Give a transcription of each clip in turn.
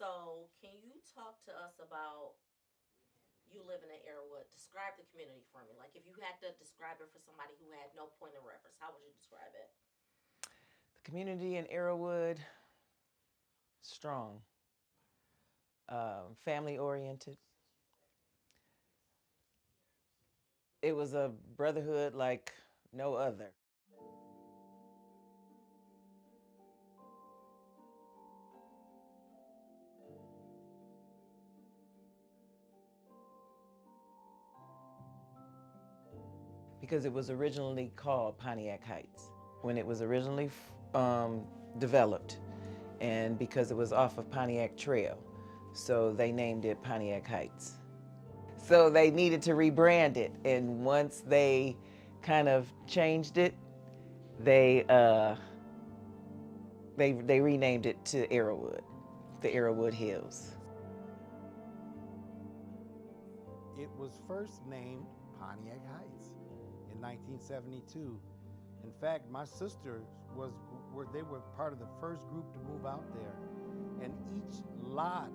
So, can you talk to us about you living in Arrowwood? Describe the community for me. Like, if you had to describe it for somebody who had no point of reference, how would you describe it? The community in Arrowwood, strong, family oriented. It was a brotherhood like no other. Because it was originally called Pontiac Heights when it was originally developed, and because it was off of Pontiac Trail, so they named it Pontiac Heights. So they needed to rebrand it, and once they kind of changed it, they uh, they renamed it to Arrowwood, the Arrowwood Hills. It was first named Pontiac Heights in 1972. In fact, my sisters they were part of the first group to move out there, and each lot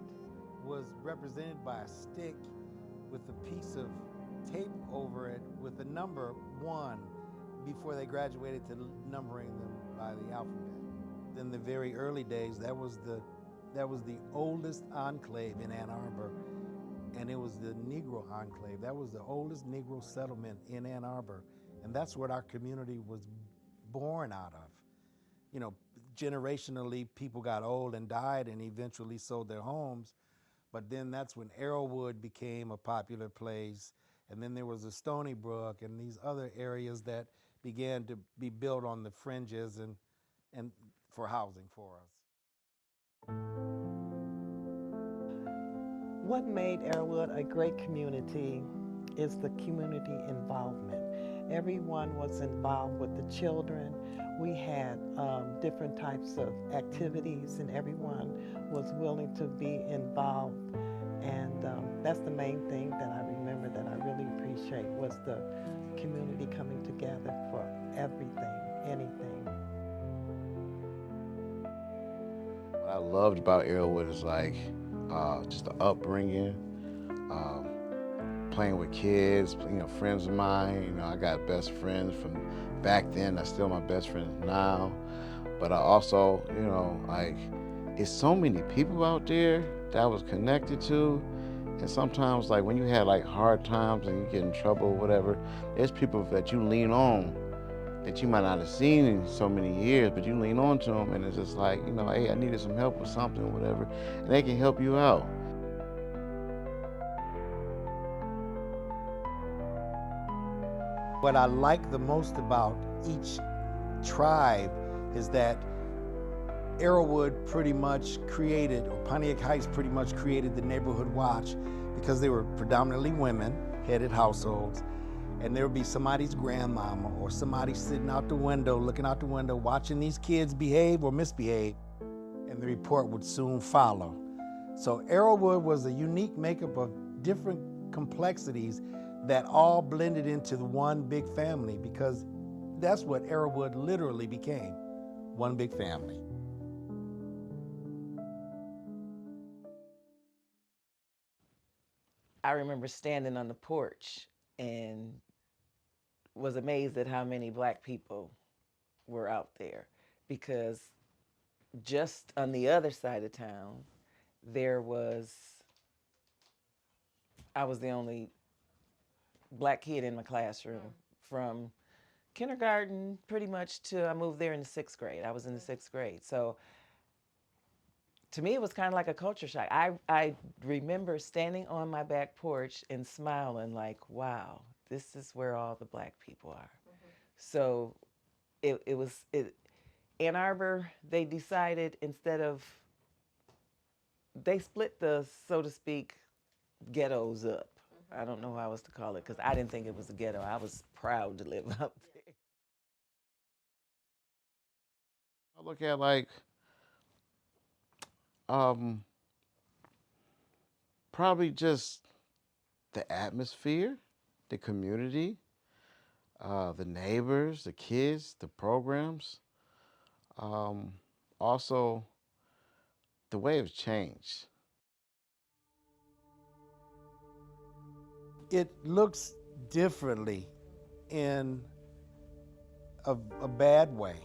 was represented by a stick with a piece of tape over it with the number 1 before they graduated to numbering them by the alphabet. In the very early days, that was the oldest enclave in Ann Arbor, and it was the Negro enclave. That was the oldest Negro settlement in Ann Arbor, and that's what our community was born out of. You know, generationally, people got old and died and eventually sold their homes, but then that's when Arrowwood became a popular place, and then there was a Stony Brook and these other areas that began to be built on the fringes and for housing for us. What made Arrowwood a great community is the community involvement. Everyone was involved with the children. We had different types of activities, and everyone was willing to be involved. And that's the main thing that I remember that I really appreciate was the community coming together for everything, anything. What I loved about Arrowwood is like just the upbringing, uh, playing with kids, friends of mine. I got best friends from back then. That's still my best friends now. But I also, like, it's so many people out there that I was connected to. And sometimes, like, when you had like hard times and you get in trouble or whatever, there's people that you lean on that you might not have seen in so many years, but you lean on to them, and it's just like, hey, I needed some help with something or whatever, and they can help you out. What I like the most about each tribe is that Arrowwood pretty much created, or Pontiac Heights pretty much created the neighborhood watch because they were predominantly women-headed households, and there would be somebody's grandmama or somebody sitting out the window, looking out the window, watching these kids behave or misbehave, and the report would soon follow. So Arrowwood was a unique makeup of different complexities that all blended into the one big family, because that's what Arrowwood literally became, one big family. I remember standing on the porch and was amazed at how many black people were out there, because just on the other side of town, there was, I was the only black kid in my classroom from kindergarten pretty much till I moved there in the 6th grade. I was in the 6th grade. So to me, it was kind of like a culture shock. I remember standing on my back porch and smiling like, wow, this is where all the black people are. So Ann Arbor, they decided instead of, they split the, so to speak, ghettos up. I don't know how else to call it, because I didn't think it was a ghetto. I was proud to live up there. I look at like um, probably just the atmosphere, the community, the neighbors, the kids, the programs. Um, Also, the way it's changed. It looks differently in a bad way.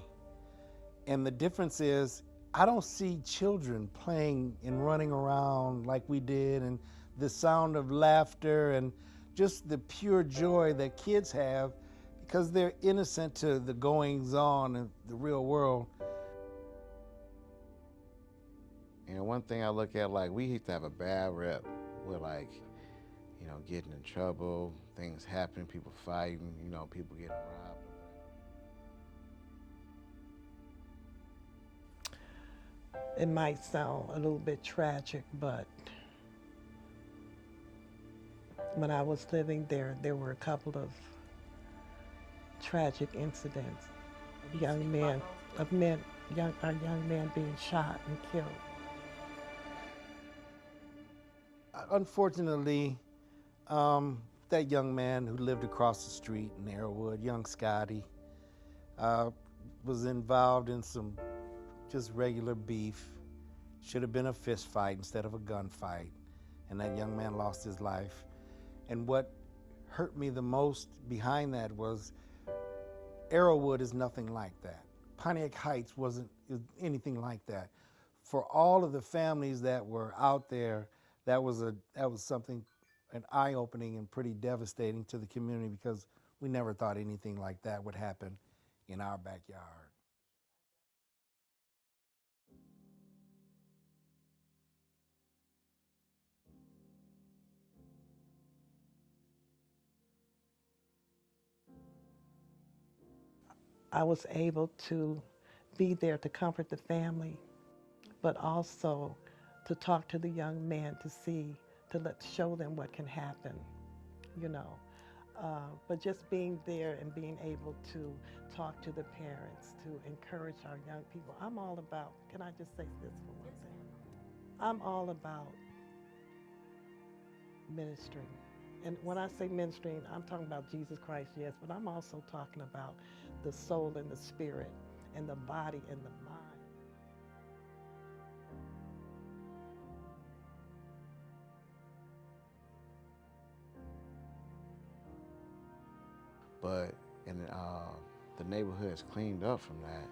And the difference is, I don't see children playing and running around like we did, and the sound of laughter and just the pure joy that kids have because they're innocent to the goings on in the real world. And one thing I look at, like, we used to have a bad rep with, like, you know, getting in trouble, things happen, people fighting, you know, people getting robbed. It might sound a little bit tragic, but when I was living there, there were a couple of tragic incidents. Young men, our young man being shot and killed. Unfortunately, that young man who lived across the street in Arrowwood, young Scotty, was involved in some just regular beef. Should have been a fist fight instead of a gunfight, and that young man lost his life. And what hurt me the most behind that was Arrowwood is nothing like that. Pontiac Heights wasn't anything like that. For all of the families that were out there, that was something, an eye-opening and pretty devastating to the community, because we never thought anything like that would happen in our backyard. I was able to be there to comfort the family, but also to talk to the young man to show them what can happen, you know. But just being there and being able to talk to the parents, to encourage our young people. I'm all about, can I just say this for one thing? I'm all about ministering. And when I say ministering, I'm talking about Jesus Christ, yes, but I'm also talking about the soul and the spirit and the body and the mind. But the neighborhood is cleaned up from that.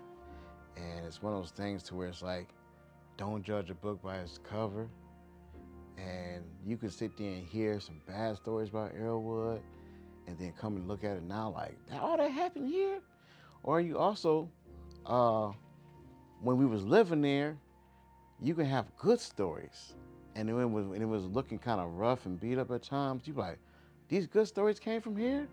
And it's one of those things to where it's like, don't judge a book by its cover. And you can sit there and hear some bad stories about Arrowwood and then come and look at it now like, all that happened here? Or you also, when we was living there, you can have good stories. And when it was looking kind of rough and beat up at times, you like, these good stories came from here?